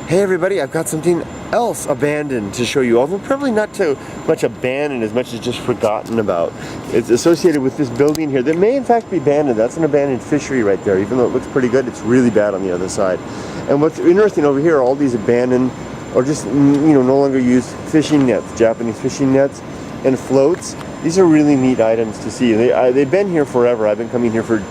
Hey everybody, I've got something else abandoned to show you, although probably not so much abandoned as much as just forgotten about. It's associated with this building here that may in fact be abandoned. That's an abandoned fishery right there. Even though it looks pretty good, it's really bad on the other side. And what's interesting over here are all these abandoned or just no longer used fishing nets, Japanese fishing nets and floats. These are really neat items to see. They've been here forever. I've been coming here for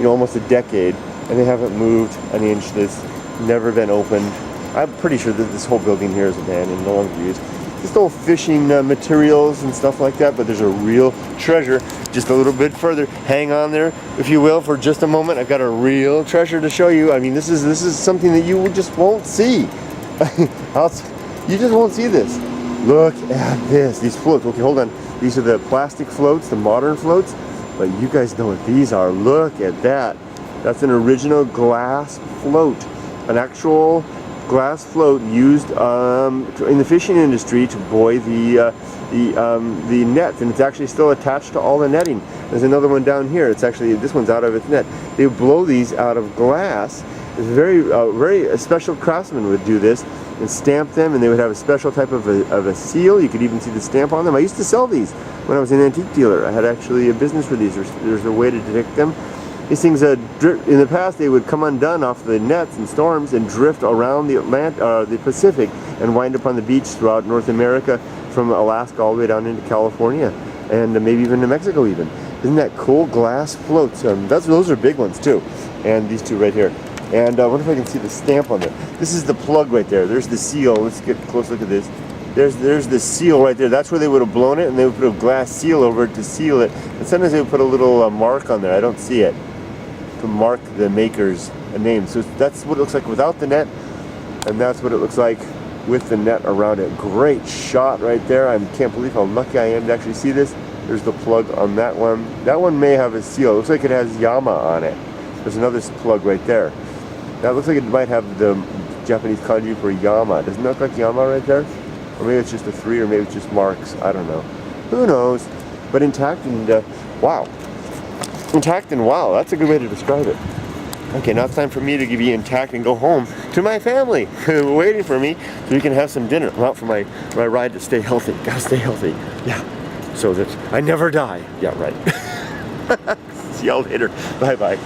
almost a decade, and they haven't moved an inch. This never been opened. I'm pretty sure that this whole building here is abandoned, no longer used. Just old fishing materials and stuff like that, but there's a real treasure just a little bit further. Hang on there, if you will, for just a moment. I've got a real treasure to show you. I mean, this is something that you just won't see. You just won't see this. Look at this, these floats. Okay, hold on. These are the plastic floats, the modern floats, but you guys know what these are. Look at that. That's an original glass float, an actual glass float used in the fishing industry to buoy the net, and it's actually still attached to all the netting. There's another one down here. It's actually, this one's out of its net. They blow these out of glass. It's very special craftsmen would do this and stamp them, and they would have a special type of a seal. You could even see the stamp on them. I used to sell these when I was an antique dealer. I had actually a business for these. There's a way to detect them. These things, in the past, they would come undone off the nets and storms and drift around the Pacific and wind up on the beach throughout North America, from Alaska all the way down into California, and maybe even to Mexico even. Isn't that cool? Glass floats. Those are big ones too. And these two right here. And I wonder if I can see the stamp on there. This is the plug right there. There's the seal. Let's get a close look at this. There's the seal right there. That's where they would have blown it, and they would put a glass seal over it to seal it. And sometimes they would put a little mark on there. I don't see it, to mark the maker's name. So that's what it looks like without the net, and that's what it looks like with the net around it. Great shot right there. I can't believe how lucky I am to actually see this. There's the plug on that one. That one may have a seal. It looks like it has Yama on it. There's another plug right there. That looks like it might have the Japanese kanji for Yama. Doesn't that look like Yama right there? Or maybe it's just a 3, or maybe it's just marks. I don't know. Who knows? But intact and wow. Intact and wow, that's a good way to describe it. Okay, now it's time for me to be intact and go home to my family waiting for me so we can have some dinner. I'm out for my ride to stay healthy. Gotta stay healthy. Yeah, so that I never die. Yeah, right. See y'all later. Bye-bye.